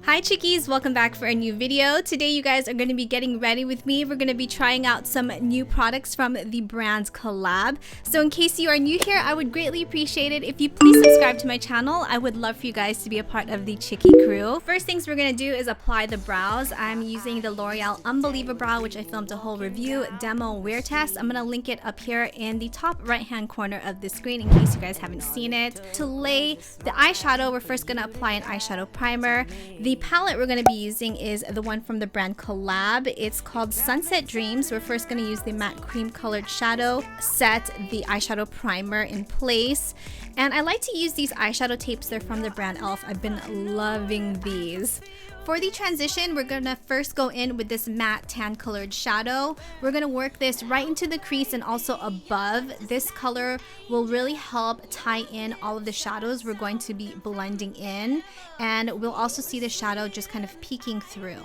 Hi chickies, welcome back for a new video. Today you guys are going to be getting ready with me. We're going to be trying out some new products from the brand Collab. So in case you are new here, I would greatly appreciate it if you please subscribe to my channel. I would love for you guys to be a part of the Chickie crew. First things we're going to do is apply the brows. I'm using the L'Oreal Unbeliever Brow, which I filmed a whole review, demo, wear test. I'm going to link it up here in the top right hand corner of the screen in case you guys haven't seen it. To lay the eyeshadow, we're first going to apply an eyeshadow primer. The palette we're going to be using is the one from the brand Collab. It's called Sunset Dreams. We're first going to use the matte cream colored shadow, set the eyeshadow primer in place. And I like to use these eyeshadow tapes. They're from the brand e.l.f. I've been loving these. For the transition, we're going to first go in with this matte tan colored shadow. We're going to work this right into the crease and also above. This color will really help tie in all of the shadows we're going to be blending in. And we'll also see the shadow just kind of peeking through.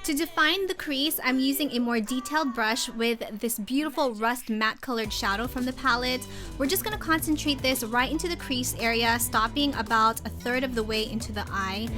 To define the crease, I'm using a more detailed brush with this beautiful rust matte colored shadow from the palette. We're just going to concentrate this right into the crease area, stopping about a third of the way into the eye.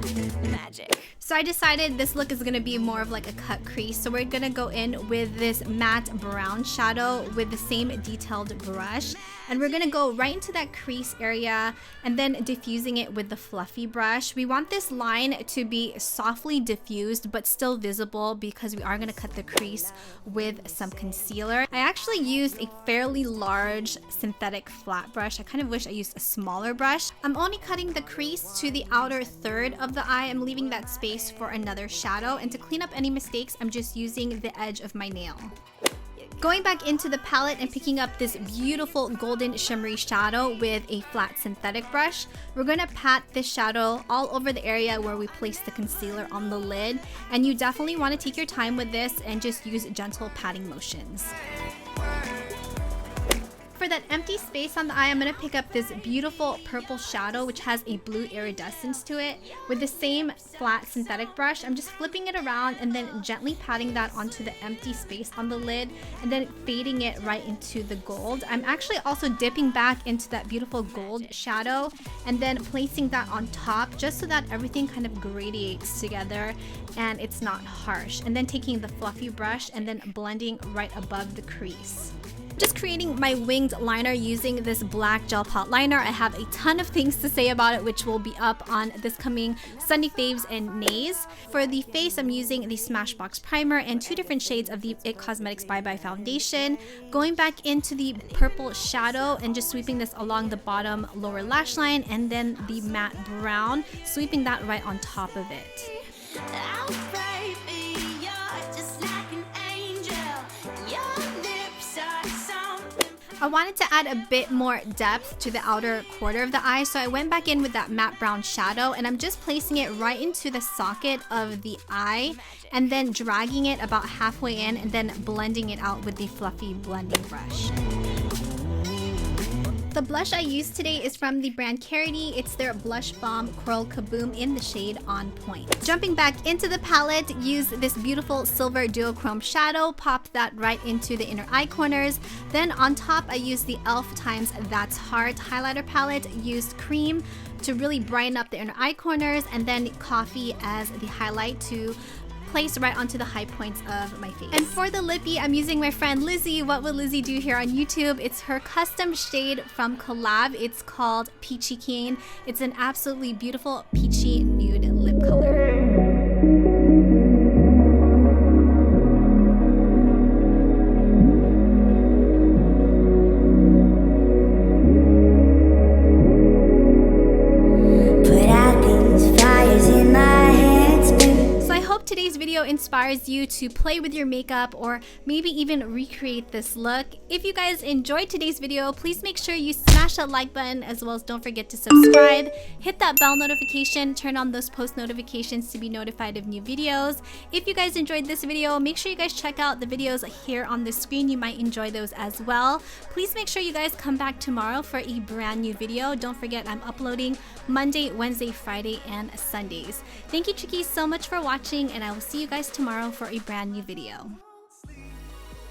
Magic. So I decided this look is going to be more of like a cut crease. So we're going to go in with this matte brown shadow with the same detailed brush. And we're going to go right into that crease area and then diffusing it with the fluffy brush. We want this line to be softly diffused but still visible because we are going to cut the crease with some concealer. I actually used a fairly large synthetic flat brush. I kind of wish I used a smaller brush. I'm only cutting the crease to the outer third of the eye. I'm leaving that space for another shadow, and to clean up any mistakes, I'm just using the edge of my nail. Going back into the palette and picking up this beautiful golden shimmery shadow with a flat synthetic brush, we're going to pat this shadow all over the area where we placed the concealer on the lid. And you definitely want to take your time with this and just use gentle patting motions. For that empty space on the eye, I'm going to pick up this beautiful purple shadow which has a blue iridescence to it. With the same flat synthetic brush, I'm just flipping it around and then gently patting that onto the empty space on the lid and then fading it right into the gold. I'm actually also dipping back into that beautiful gold shadow and then placing that on top just so that everything kind of gradiates together and it's not harsh. And then taking the fluffy brush and then blending right above the crease. Just creating my winged liner using this black gel pot liner. I have a ton of things to say about it, which will be up on this coming Sunday Faves and Nays. For the face, I'm using the Smashbox primer and two different shades of the IT Cosmetics Bye Bye foundation. Going back into the purple shadow and just sweeping this along the bottom lower lash line, and then the matte brown, sweeping that right on top of it. I wanted to add a bit more depth to the outer quarter of the eye, so I went back in with that matte brown shadow and I'm just placing it right into the socket of the eye and then dragging it about halfway in and then blending it out with the fluffy blending brush. The blush I used today is from the brand Carity. It's their Blush Bomb Coral Kaboom in the shade On Point. Jumping back into the palette, use this beautiful silver duochrome shadow, pop that right into the inner eye corners. Then on top, I used the e.l.f. times That's Heart highlighter palette, used cream to really brighten up the inner eye corners, and then coffee as the highlight to place right onto the high points of my face. And for the lippy, I'm using my friend Lizzy Whatwouldlizzydo here on YouTube. It's her custom shade from Collab. It's called Peachy Keen. It's an absolutely beautiful peachy nude lip color. Today's video inspires you to play with your makeup or maybe even recreate this look. If you guys enjoyed today's video, please make sure you smash that like button, as well as don't forget to subscribe, hit that bell notification, turn on those post notifications to be notified of new videos. If you guys enjoyed this video, make sure you guys check out the videos here on the screen. You might enjoy those as well. Please make sure you guys come back tomorrow for a brand new video. Don't forget, I'm uploading Monday, Wednesday, Friday, and Sundays. Thank you chickies so much for watching, and I will see you guys tomorrow for a brand new video.